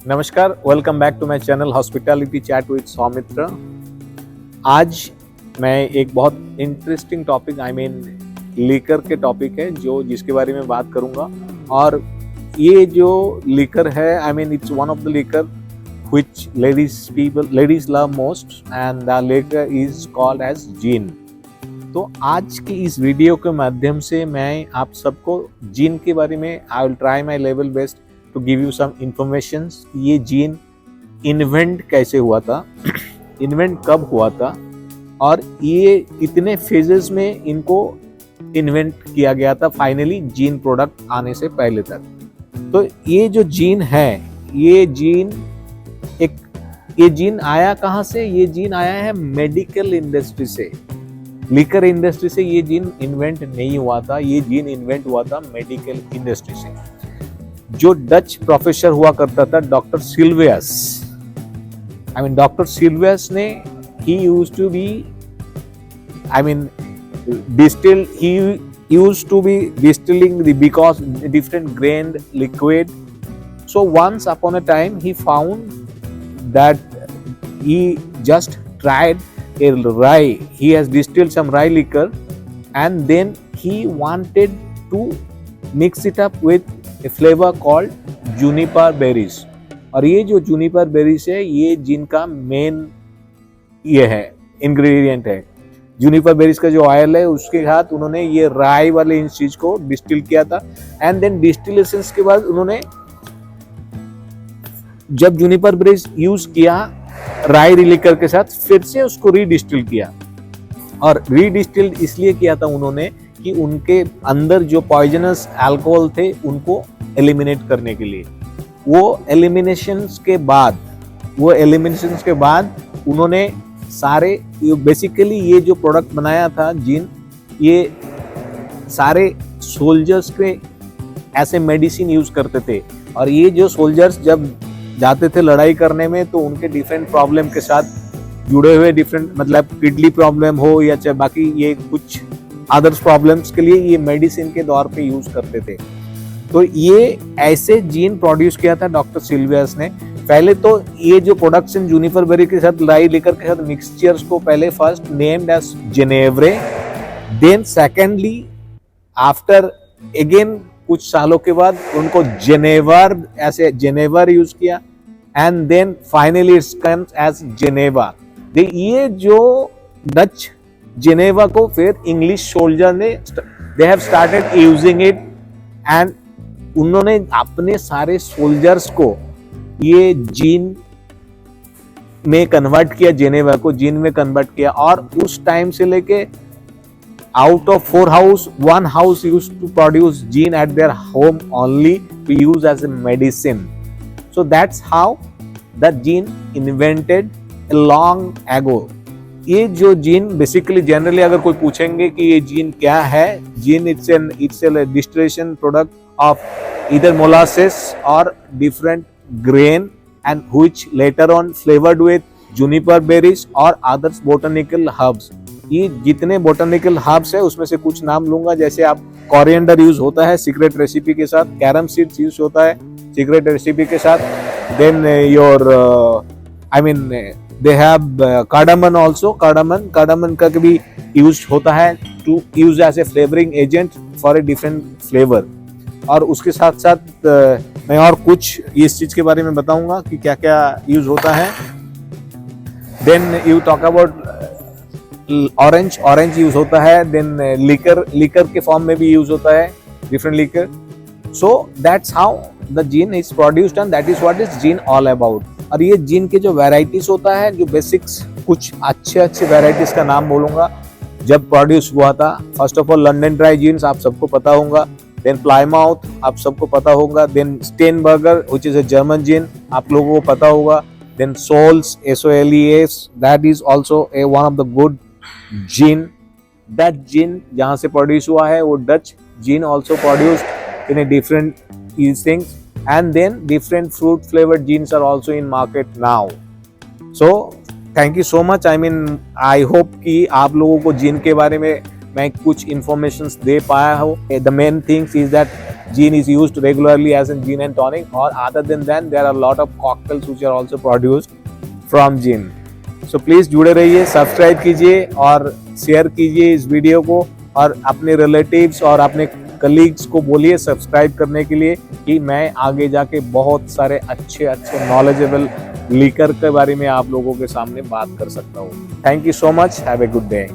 नमस्कार, welcome back to my channel hospitality chat with Soumitra. आज मैं एक बहुत इंटरेस्टिंग टॉपिक लीकर के टॉपिक है जिसके बारे में बात करूंगा। और ये जो लीकर है it's one of the liquor which ladies love most and the liquor is called as gin. तो आज की इस वीडियो के माध्यम से मैं आप सबको जिन के बारे में I will try my level best to give you some information. ये जीन इन्वेंट कैसे हुआ था, इन्वेंट कब हुआ था और ये कितने फेजेस में इनको इन्वेंट किया गया था फाइनली जीन प्रोडक्ट आने से पहले तक। तो ये जो जीन है, ये जीन आया कहाँ से? ये जीन आया है मेडिकल इंडस्ट्री से, लीकर इंडस्ट्री से ये जीन इन्वेंट नहीं हुआ था। ये जीन इन्वेंट हुआ था मेडिकल इंडस्ट्री से। जो डच प्रोफेसर हुआ करता था डॉक्टर सिल्वियस, डॉक्टर सिल्वियस ने he used to be distilling because different grained liquid. So once upon a time he found that he just tried a rye. He has distilled some rye liquor and then he wanted to mix it up with a flavor called juniper berries. और ये जो juniper berries है ये जिनका main ये है ingredient है। Juniper berries का जो ऑयल है उसके साथ उन्होंने ये राई वाले इन चीज को डिस्टिल किया था एंड देन डिस्टिलेशन के बाद उन्होंने जब जूनिपर बेरीज यूज किया राई लिकर के साथ फिर से उसको रीडिस्टिल किया। और रीडिस्टिल्ड इसलिए किया था उन्होंने कि उनके अंदर जो पॉइजनस अल्कोहल थे उनको एलिमिनेट करने के लिए। वो एलिमिनेशंस के बाद उन्होंने सारे बेसिकली ये जो प्रोडक्ट बनाया था जिन, ये सारे सोल्जर्स के ऐसे मेडिसिन यूज करते थे। और ये जो सोल्जर्स जब जाते थे लड़ाई करने में तो उनके डिफरेंट प्रॉब्लम के साथ जुड़े हुए मतलब किडनी प्रॉब्लम हो या चाहे बाकी ये कुछ अदर्स प्रॉब्लम्स के लिए ये मेडिसिन के तौर पे यूज करते थे। तो ये ऐसे जीन प्रोड्यूस किया था डॉक्टर सिल्वियस ने। पहले तो ये जो प्रोडक्शन जूनिपर बेरी के साथ राई लिकर के साथ मिक्सचर्स को पहले first named as genievre, then secondly after again कुछ सालों के बाद उनको जेनेवर यूज किया and then finally it's comes as geneva. ये जो डच जेनेवा को फिर इंग्लिश सोल्जर ने they have started using it and उन्होंने अपने सारे सोल्जर्स को ये जीन में कन्वर्ट किया, जेनेवा को जीन में कन्वर्ट किया। और उस टाइम से लेके out of 4 house 1 house used to produce gin at their home only to use as a medicine. So that's how the gin invented long ago. ये जो जीन बेसिकली जनरली अगर कोई पूछेंगे कि ये जीन क्या है, gene it's a distillation product of either molasses or different grain and which later on flavored with juniper berries or others botanical herbs. ये जितने botanical herbs है उसमें से कुछ नाम लूंगा, जैसे आप coriander यूज होता है सीक्रेट रेसिपी के साथ, कैरम सीड्स यूज होता है सीक्रेट रेसिपी के साथ, then they have cardamom also. cardamom का भी यूज होता है to use as a flavoring agent for a different flavor. और उसके साथ साथ मैं और कुछ इस चीज के बारे में बताऊंगा कि क्या क्या यूज होता है। Then you talk about orange use होता है। देन लिकर के फॉर्म में भी यूज होता है, different liquor. So that's how the gene is produced and that is what is gene all about. और ये जीन के जो वेराइटीज होता है, जो बेसिक्स कुछ अच्छे वेराइटीज का नाम बोलूंगा जब प्रोड्यूस हुआ था। First of all London dry gins आप सबको पता होगा, देन प्लाईमाउथ आप सबको पता होगा, then Steinberger which is a German gin आप लोगों को पता होगा, then soles SOLES that is also a one of the good gin. That gin जहां से प्रोड्यूस हुआ है वो Dutch gin also produced in a different things and then different fruit flavoured gins are also in market now. So thank you so much. I hope कि आप लोगों को gene के बारे में मैं कुछ इंफॉर्मेशंस दे पाया हूँ. The main things is that gin is used regularly as in gin and tonic, or other than that there are a lot of cocktails which are also produced from gin. So please जुड़े रहिए, subscribe कीजिए और share कीजिए इस video को, और अपने relatives और अपने कलीग्स को बोलिए सब्सक्राइब करने के लिए, कि मैं आगे जाके बहुत सारे अच्छे नॉलेजेबल लीकर के बारे में आप लोगों के सामने बात कर सकता हूँ. Thank you so much. Have a good day.